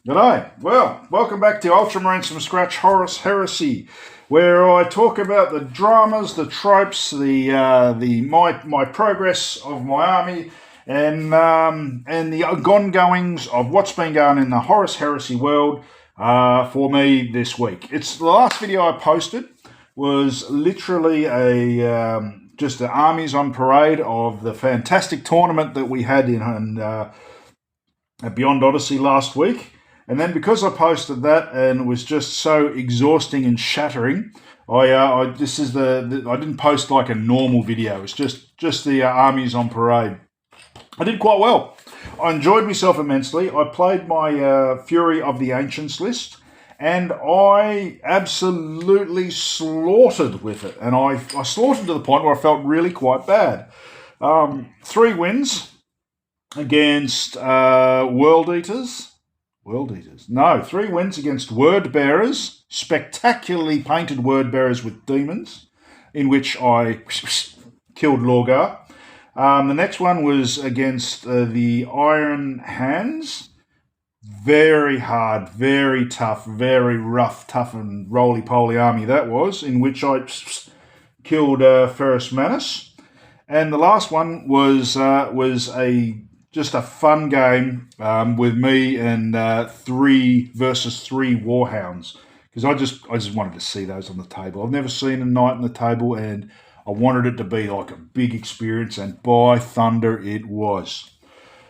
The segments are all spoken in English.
G'day. Well, welcome back to Ultramarines from Scratch Horus Heresy, where I talk about the dramas, the tropes, my progress of my army, and the ongoings of what's been going in the Horus Heresy world for me this week. It's the last video I posted was literally just the armies on parade of the fantastic tournament that we had at Beyond Odyssey last week. And then because I posted that and it was just so exhausting and shattering, I didn't post like a normal video. It's just the armies on parade. I did quite well. I enjoyed myself immensely. I played my Fury of the Ancients list, and I absolutely slaughtered with it. And I slaughtered to the point where I felt really quite bad. 3 wins against World Eaters. No, 3 wins against Wordbearers, spectacularly painted Wordbearers with demons, in which I killed Lorgar. The next one was against the Iron Hands. Very hard, very tough, very rough, tough and roly-poly army that was, in which I killed Ferrus Manus. And the last one was just a fun game with me and 3 versus 3 Warhounds, because I just wanted to see those on the table. I've never seen a knight on the table, and I wanted it to be like a big experience, and by thunder it was.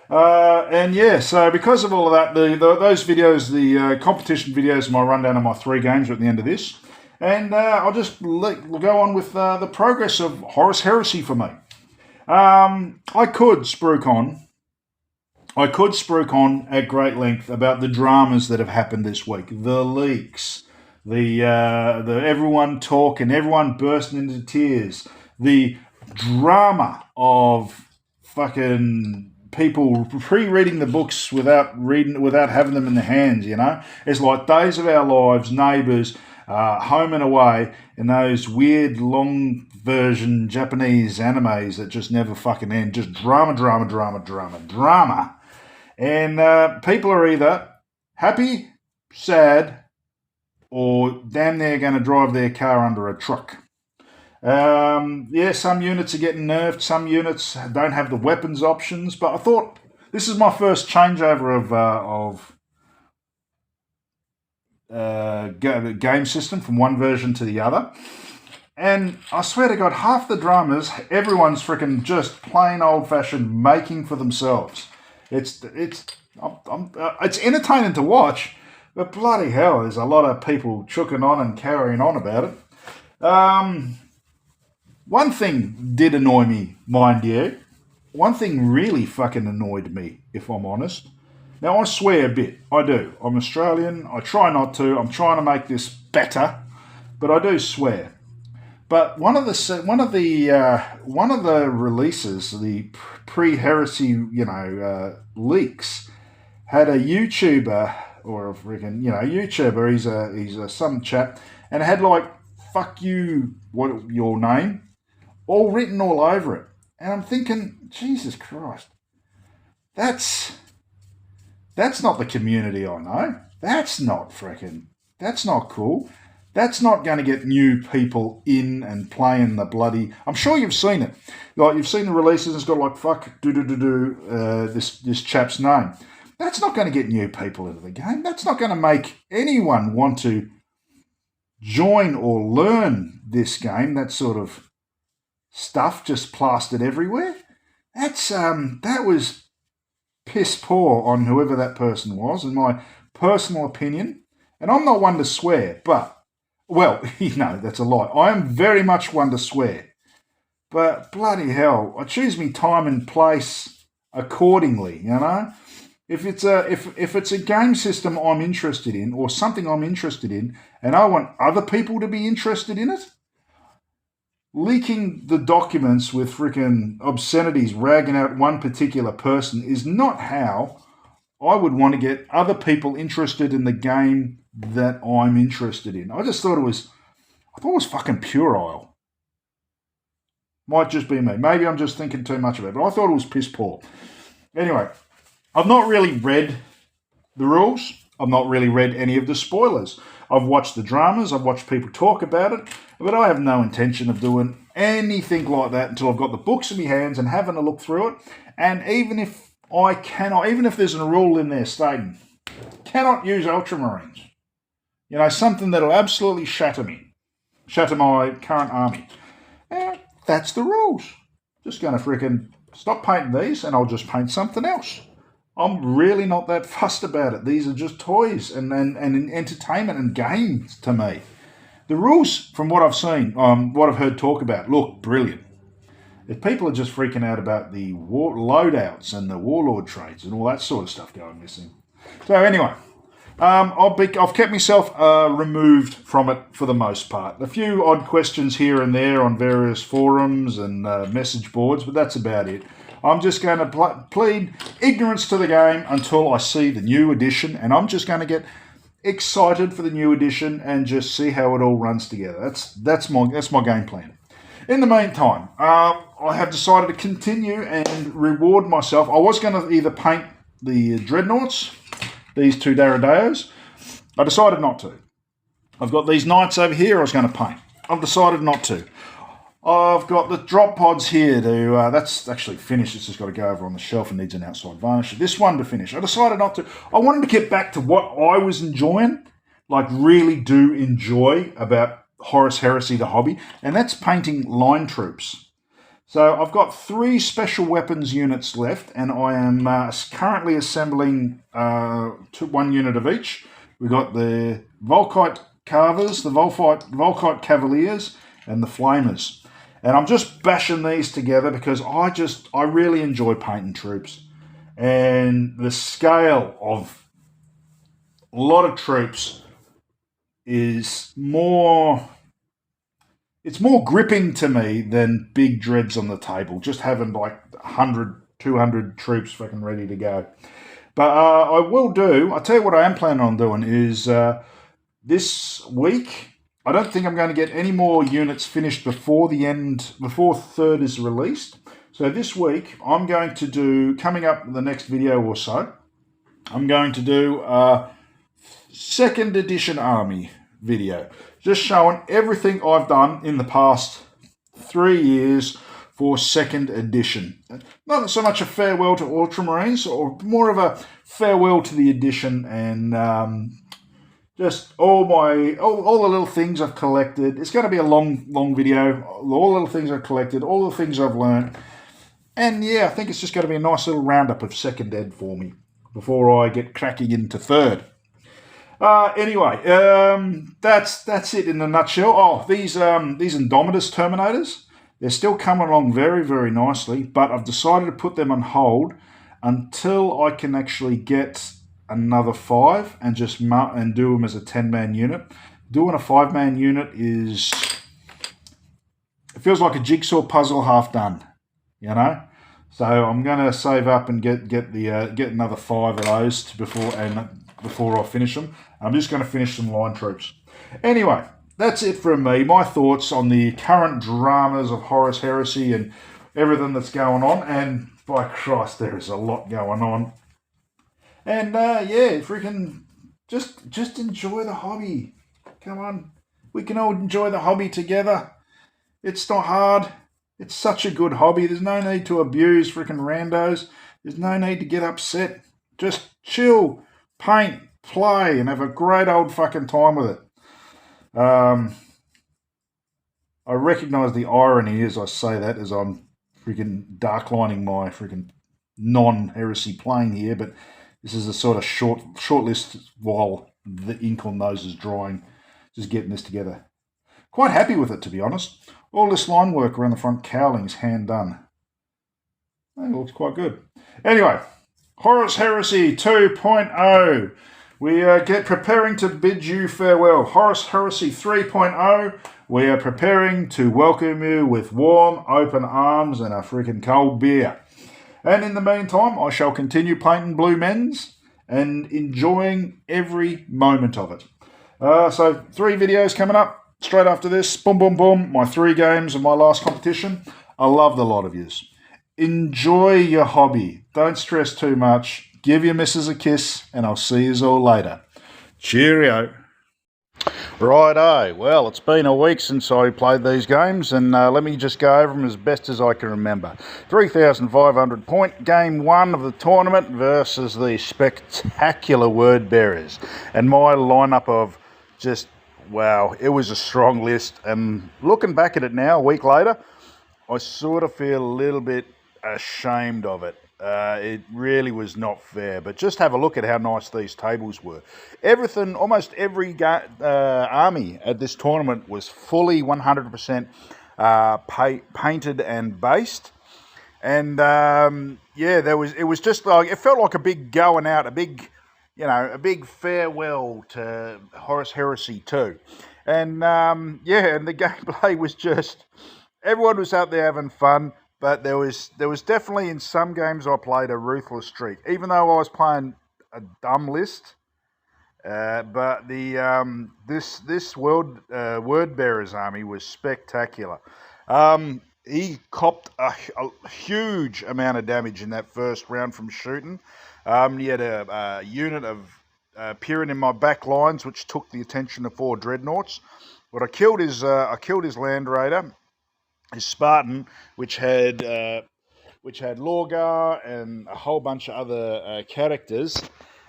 And yeah, so because of all of that, those videos, the competition videos, my rundown of my 3 games are at the end of this, and I'll just go on with the progress of Horus Heresy for me. I could spruik on at great length about the dramas that have happened this week, the leaks, the everyone talk and everyone bursting into tears, the drama of fucking people pre-reading the books without having them in their hands. You know, it's like Days of Our Lives, Neighbours, Home and Away, and those weird long version Japanese animes that just never fucking end. Just drama. And people are either happy, sad, or damn near going to drive their car under a truck. Yeah, some units are getting nerfed. Some units don't have the weapons options. But I thought this is my first changeover of game system from one version to the other. And I swear to God, half the dramas, everyone's freaking just plain old-fashioned making for themselves. It's entertaining to watch, but bloody hell, there's a lot of people chooking on and carrying on about it. One thing did annoy me, mind you. One thing really fucking annoyed me, if I'm honest. Now, I swear a bit. I do. I'm Australian. I try not to. I'm trying to make this better, but I do swear. But one of the releases, the pre-heresy, leaks, had a YouTuber or a freaking YouTuber. He's a some chap, and it had like "fuck you," what your name, all written all over it. And I'm thinking, Jesus Christ, that's not the community I know. That's not cool. That's not going to get new people in and playing the bloody... I'm sure you've seen it. Like, you've seen the releases, it's got like, fuck, this chap's name. That's not going to get new people into the game. That's not going to make anyone want to join or learn this game, that sort of stuff just plastered everywhere. That was piss poor on whoever that person was, in my personal opinion. And I'm not one to swear, but... Well, that's a lie. I am very much one to swear. But bloody hell, I choose me time and place accordingly, you know? If it's a game system I'm interested in or something I'm interested in and I want other people to be interested in it, leaking the documents with freaking obscenities ragging out one particular person is not how I would want to get other people interested in the game that I'm interested in. I thought it was fucking purile. Might just be me. Maybe I'm just thinking too much of it, but I thought it was piss poor. Anyway, I've not really read the rules. I've not really read any of the spoilers. I've watched the dramas, I've watched people talk about it, but I have no intention of doing anything like that until I've got the books in my hands and having a look through it. And even if even if there's a rule in there stating, cannot use Ultramarines, something that'll absolutely shatter my current army. That's the rules. Just going to freaking stop painting these and I'll just paint something else. I'm really not that fussed about it. These are just toys and entertainment and games to me. The rules, from what I've seen, what I've heard talk about, look brilliant. If people are just freaking out about the loadouts and the warlord traits and all that sort of stuff going missing. So anyway, I've kept myself removed from it for the most part. A few odd questions here and there on various forums and message boards, but that's about it. I'm just going to plead ignorance to the game until I see the new edition, and I'm just going to get excited for the new edition and just see how it all runs together. That's my game plan. In the meantime, I have decided to continue and reward myself. I was going to either paint the Dreadnoughts, these two Daradeos. I decided not to. I've got these Knights over here I was going to paint. I've decided not to. I've got the drop pods here to, that's actually finished. It's just got to go over on the shelf and needs an outside varnish. This one to finish. I decided not to. I wanted to get back to what I was enjoying, like really do enjoy about Horus Heresy, the hobby, and that's painting line troops. So I've got 3 special weapons units left, and I am currently assembling 1 unit of each. We've got the Volkite Carvers, the Volkite Cavaliers, and the Flamers. And I'm just bashing these together because I really enjoy painting troops. And the scale of a lot of troops is more... It's more gripping to me than big dreads on the table. Just having like 100, 200 troops fucking ready to go. But I'll tell you what I am planning on doing is this week, I don't think I'm going to get any more units finished before 3rd is released. So this week, I'm going to do, coming up in the next video or so, I'm going to do a 2nd edition army video. Just showing everything I've done in the past 3 years for 2nd edition. Not so much a farewell to Ultramarines, or more of a farewell to the edition, and just all the little things I've collected. It's going to be a long video. All the little things I've collected, all the things I've learned. And yeah, I think it's just going to be a nice little roundup of 2nd ed for me before I get cracking into 3rd. Anyway, that's it in a nutshell. Oh, these Indomitus Terminators, they're still coming along very, very nicely, but I've decided to put them on hold until I can actually get another 5 and just do them as a 10-man unit. Doing a 5-man unit it feels like a jigsaw puzzle half done, So I'm going to save up and get another 5 of those before I finish them. I'm just going to finish some line troops. Anyway, that's it from me. My thoughts on the current dramas of Horus Heresy and everything that's going on. And by Christ, there is a lot going on. And freaking just enjoy the hobby. Come on, we can all enjoy the hobby together. It's not hard. It's such a good hobby. There's no need to abuse freaking randos. There's no need to get upset. Just chill, paint, play, and have a great old fucking time with it. I recognise the irony as I say that, as I'm freaking darklining my freaking non-heresy plane here, but this is a sort of short list while the ink on those is drying. Just getting this together. Quite happy with it, to be honest. All this line work around the front cowling's hand done. It looks quite good. Anyway, Horus Heresy 2.0. We are preparing to bid you farewell. Horus Heresy 3.0. We are preparing to welcome you with warm, open arms and a freaking cold beer. And in the meantime, I shall continue painting blue men's and enjoying every moment of it. So 3 videos coming up straight after this. Boom, boom, boom. My 3 games of my last competition. I love the lot of yous. Enjoy your hobby. Don't stress too much. give your missus a kiss, and I'll see you all later. Cheerio. Righto, well, it's been a week since I played these games, and let me just go over them as best as I can remember. 3,500 point game 1 of the tournament versus the spectacular Wordbearers. And my lineup of just, wow, it was a strong list. And looking back at it now, a week later, I sort of feel a little bit ashamed of it. It really was not fair, but just have a look at how nice these tables were. Everything, almost every army at this tournament was fully 100% painted and based. And yeah, it was just like, it felt like a big going out, a big farewell to Horus Heresy 2. And yeah, and the gameplay was just, everyone was out there having fun. But there was definitely in some games I played a ruthless streak, even though I was playing a dumb list. But the this Wordbearers army was spectacular. He copped a huge amount of damage in that first round from shooting. He had a unit of appearing in my back lines, which took the attention of 4 dreadnoughts. But I killed his Land Raider, his Spartan, which had Lorgar and a whole bunch of other characters,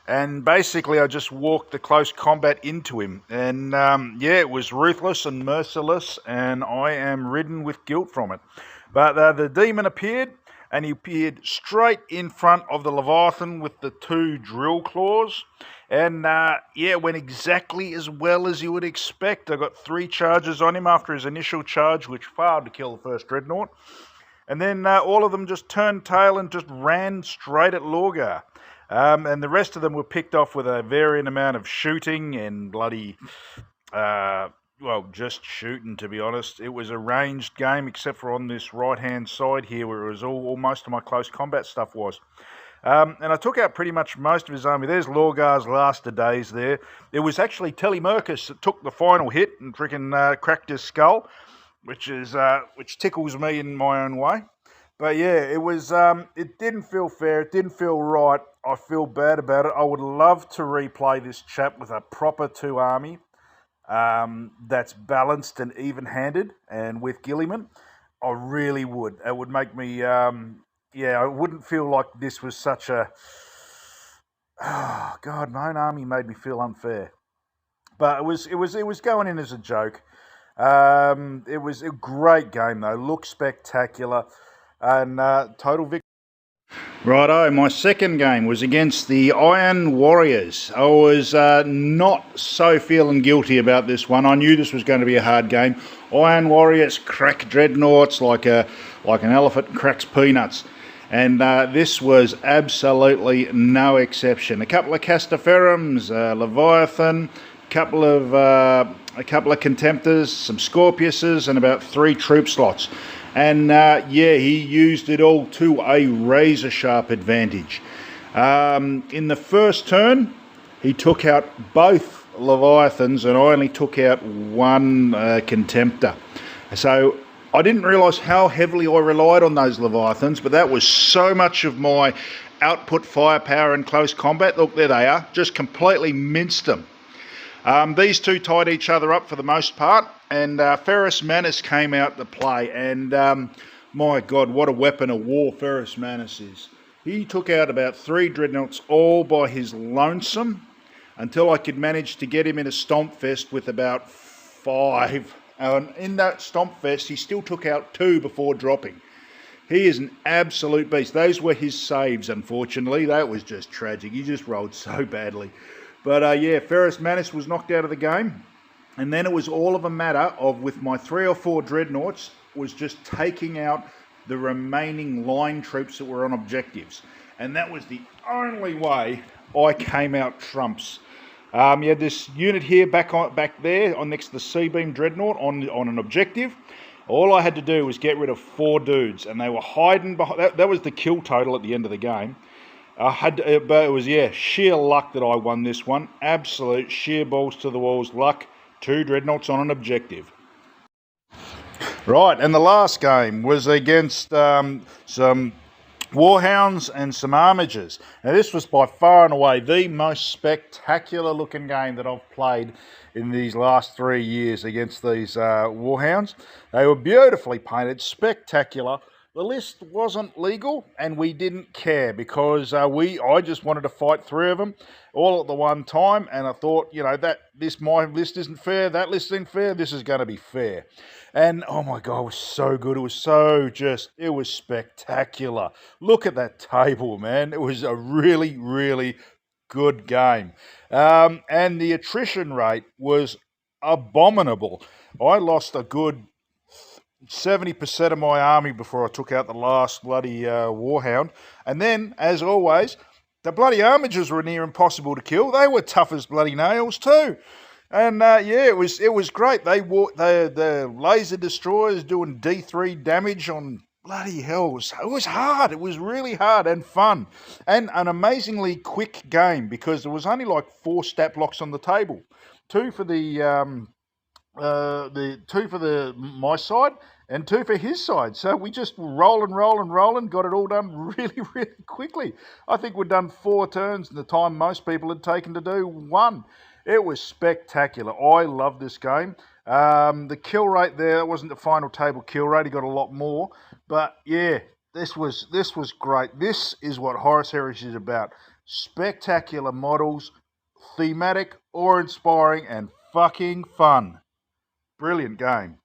and basically I just walked the close combat into him, and yeah, it was ruthless and merciless, and I am ridden with guilt from it. But the demon appeared, and he appeared straight in front of the Leviathan with the 2 drill claws. And yeah, it went exactly as well as you would expect. I got 3 charges on him after his initial charge, which failed to kill the first dreadnought. And then all of them just turned tail and just ran straight at Lorgar. And the rest of them were picked off with a varying amount of shooting and bloody, well, just shooting, to be honest. It was a ranged game, except for on this right-hand side here, where it was all most of my close combat stuff was. And I took out pretty much most of his army. There's Lorgar's last days there. It was actually Telemachus that took the final hit and freaking cracked his skull, which tickles me in my own way. But yeah, it was. It didn't feel fair. It didn't feel right. I feel bad about it. I would love to replay this chap with a proper 2 army that's balanced and even-handed, and with Gilliman. I really would. It would make me. Yeah, I wouldn't feel like this was such a... Oh, God, my own army made me feel unfair. But it was going in as a joke. It was a great game, though. Looked spectacular. And total victory. Righto, my second game was against the Iron Warriors. I was not so feeling guilty about this one. I knew this was going to be a hard game. Iron Warriors crack dreadnoughts like an elephant cracks peanuts. And this was absolutely no exception. A couple of Castaferums, Leviathan, a couple of Contemptors, some Scorpiuses, and about 3 troop slots. And yeah, he used it all to a razor-sharp advantage. In the first turn, he took out both Leviathans, and I only took out 1 Contemptor. So I didn't realise how heavily I relied on those Leviathans, but that was so much of my output firepower in close combat. Look, there they are, just completely minced them. These 2 tied each other up for the most part, and Ferrus Manus came out to play, and my God, what a weapon of war Ferrus Manus is. He took out about 3 dreadnoughts all by his lonesome, until I could manage to get him in a stomp fest with about 5. And in that stomp fest, he still took out 2 before dropping. He is an absolute beast. Those were his saves, unfortunately. That was just tragic. He just rolled so badly. But yeah, Ferrus Manus was knocked out of the game. And then it was all of a matter of, with my 3 or 4 dreadnoughts, was just taking out the remaining line troops that were on objectives. And that was the only way I came out trumps. You had this unit here back there on next to the C-beam dreadnought on an objective. All I had to do was get rid of 4 dudes, and they were hiding behind. That was the kill total at the end of the game. But it was, yeah, sheer luck that I won this one. Absolute sheer balls to the walls luck. 2 dreadnoughts on an objective. Right, and the last game was against some Warhounds and some armigers. Now this was by far and away the most spectacular looking game that I've played in these last 3 years against these Warhounds. They were beautifully painted, spectacular. The list wasn't legal, and we didn't care because I just wanted to fight 3 of them all at the one time, and I thought, you know, my list isn't fair, that list isn't fair, this is going to be fair. And oh my God, it was so good. It was spectacular. Look at that table, man. It was a really, really good game. And the attrition rate was abominable. I lost a good 70% of my army before I took out the last bloody Warhound. And then, as always, the bloody armigers were near impossible to kill. They were tough as bloody nails too. And yeah, it was great. The laser destroyers doing D3 damage on bloody hell. It was hard. It was really hard and fun, and an amazingly quick game because there was only like 4 stat blocks on the table, 2 for the 2 for my side and 2 for his side. So we just roll and got it all done really, really quickly. I think we'd done 4 turns in the time most people had taken to do 1. It was spectacular. I love this game. The kill rate there wasn't the final table kill rate. He got a lot more. But yeah, this was great. This is what Horus Heresy is about. Spectacular models, thematic, awe-inspiring, and fucking fun. Brilliant game.